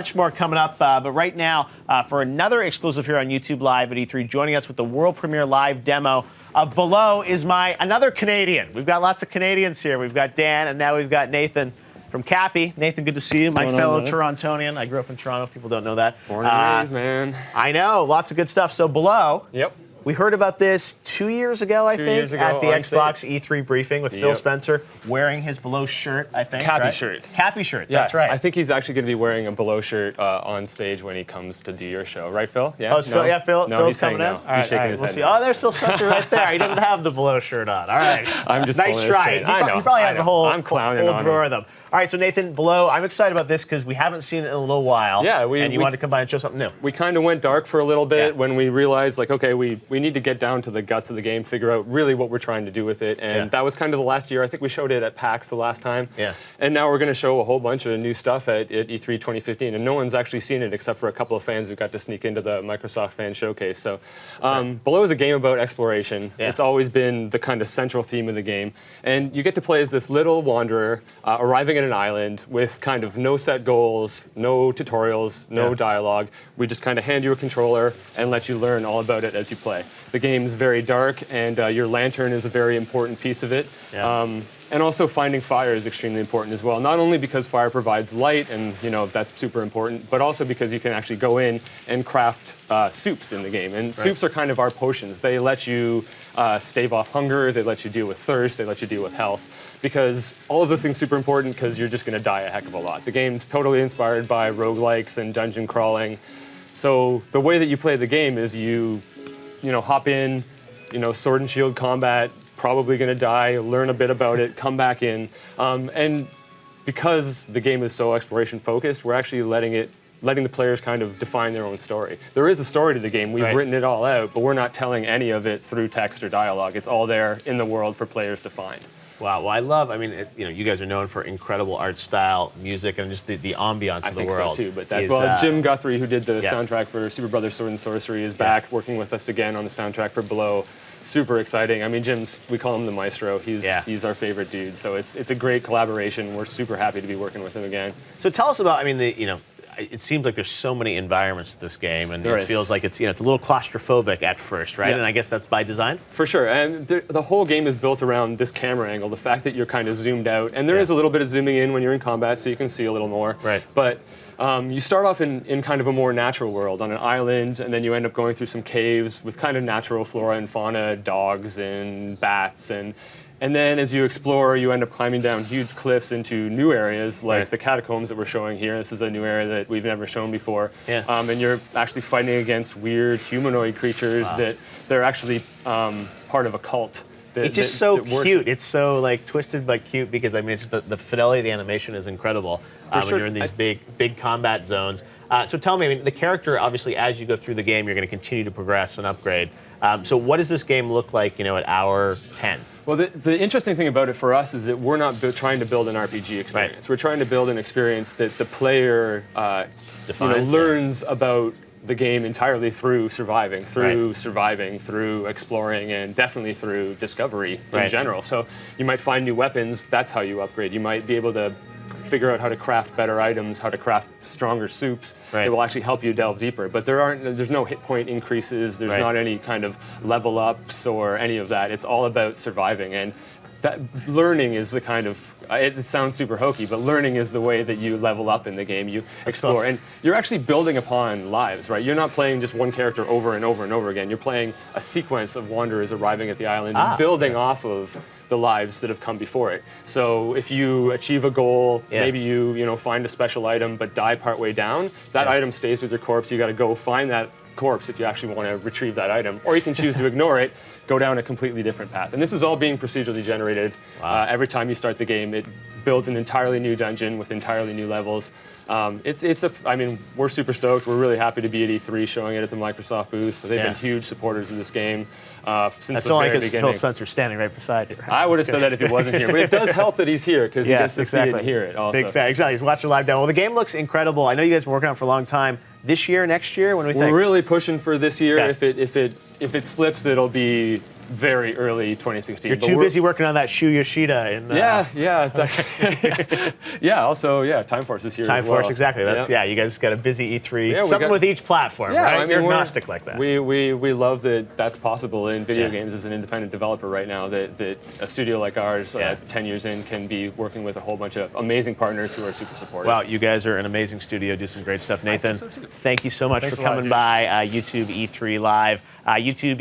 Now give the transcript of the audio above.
Much more coming up, but right now, for another exclusive here on YouTube Live at E3, joining us with the world premiere live demo of Below is another Canadian. We've got lots of Canadians here. We've got Dan, and now we've got Nathan from Cappy. Nathan, good to see you. My fellow Torontonian. I grew up in Toronto, if people don't know that. Born and raised, man. I know, lots of good stuff. So Below. Yep. We heard about this 2 years ago, I think, at the Xbox E3 briefing with Phil Spencer wearing his Below shirt, I think. Cappy shirt. Cappy shirt, Yeah, that's right. I think he's actually going to be wearing a Below shirt on stage when he comes to do your show. Right, Phil? Yeah. Oh, it's Phil? Yeah, Phil's coming in? No. He's shaking his head. See. Oh, there's Phil Spencer right there. He doesn't have the Below shirt on. All right. I'm just nice try. I know. He probably has a whole drawer of them. All right, so Nathan, Below, I'm excited about this because we haven't seen it in a little while. Yeah, and you wanted to come by and show something new. We kind of went dark for a little bit when we realized, like, okay, we need to get down to the guts of the game, figure out really what we're trying to do with it. And that was kind of the last year. I think we showed it at PAX the last time. Yeah. And now we're going to show a whole bunch of new stuff at E3 2015. And no one's actually seen it except for a couple of fans who got to sneak into the Microsoft Fan Showcase. So Below is a game about exploration. Yeah. It's always been the kind of central theme of the game. And you get to play as this little wanderer arriving at an island with kind of no set goals, no tutorials, no dialogue. We just kind of hand you a controller and let you learn all about it as you play. The game's very dark, and your lantern is a very important piece of it. Yeah. And also finding fire is extremely important as well. Not only because fire provides light, and that's super important, but also because you can actually go in and craft soups in the game. And soups are kind of our potions. They let you stave off hunger, they let you deal with thirst, they let you deal with health. Because all of those things are super important because you're just going to die a heck of a lot. The game's totally inspired by roguelikes and dungeon crawling. So the way that you play the game is you hop in, sword and shield combat, probably going to die, learn a bit about it, come back in. And because the game is so exploration focused, we're actually letting the players kind of define their own story. There is a story to the game. We've written it all out, but we're not telling any of it through text or dialogue. It's all there in the world for players to find. Wow. Well, you guys are known for incredible art style, music, and just the ambiance of the world. I think so too. But that's Jim Guthrie, who did the soundtrack for Super Brothers Sword and Sorcery, is back working with us again on the soundtrack for Below. Super exciting. I mean, we call him the maestro. He's our favorite dude. So it's a great collaboration. We're super happy to be working with him again. So tell us about. It seems like there's so many environments to this game, and it feels like it's a little claustrophobic at first, right? Yeah. And I guess that's by design? For sure. And the whole game is built around this camera angle, the fact that you're kind of zoomed out. And there is a little bit of zooming in when you're in combat, so you can see a little more. Right. But you start off in kind of a more natural world on an island, and then you end up going through some caves with kind of natural flora and fauna, dogs and bats. And then as you explore, you end up climbing down huge cliffs into new areas, like the catacombs that we're showing here. This is a new area that we've never shown before. Yeah. And you're actually fighting against weird humanoid creatures that they're actually part of a cult. It's just so cute. It's so twisted but cute because it's just the fidelity of the animation is incredible when you're in these big combat zones. So tell me, the character, obviously, as you go through the game, you're going to continue to progress and upgrade. So what does this game look like, at hour 10? Well, the interesting thing about it for us is that we're not trying to build an RPG experience. We're trying to build an experience that the player learns about the game entirely through surviving, through exploring, and definitely through discovery in general. So you might find new weapons. That's how you upgrade. You might be able to figure out how to craft better items, how to craft stronger soups that will actually help you delve deeper. But there's no hit point increases, there's not any kind of level ups or any of that. It's all about surviving. And that learning is the kind of, it sounds super hokey, but learning is the way that you level up in the game. You explore, and you're actually building upon lives, right? You're not playing just one character over and over and over again. You're playing a sequence of wanderers arriving at the island and building off of the lives that have come before it. So if you achieve a goal, maybe you find a special item but die partway down, that item stays with your corpse. You got to go find that corpse if you actually want to retrieve that item, or you can choose to ignore it, go down a completely different path. And this is all being procedurally generated. Every time you start the game, it builds an entirely new dungeon with entirely new levels. We're super stoked. We're really happy to be at E3 showing it at the Microsoft booth. They've been huge supporters of this game since the very beginning. Phil Spencer's standing right beside you. Right? I would have said that if he wasn't here, but it does help that he's here because he gets to see it and hear it also. Big fan. Exactly. He's watching live demo. Well, the game looks incredible. I know you guys have been working on it for a long time. This year, next year, when do we think? We're really pushing for this year. Okay. If it slips, it'll be very early 2016. You're too busy working on that Shu Yoshida. Yeah. Also, Time Force is here. Time as well. Force, exactly. That's You guys got a busy E3. Yeah, Something with each platform, yeah, right? I mean, You're agnostic like that. We love that that's possible in video games as an independent developer right now. That a studio like ours, 10 years in, can be working with a whole bunch of amazing partners who are super supportive. Well, you guys are an amazing studio. Do some great stuff, Nathan. I think so too. Thank you so much for coming by YouTube E3 Live. YouTube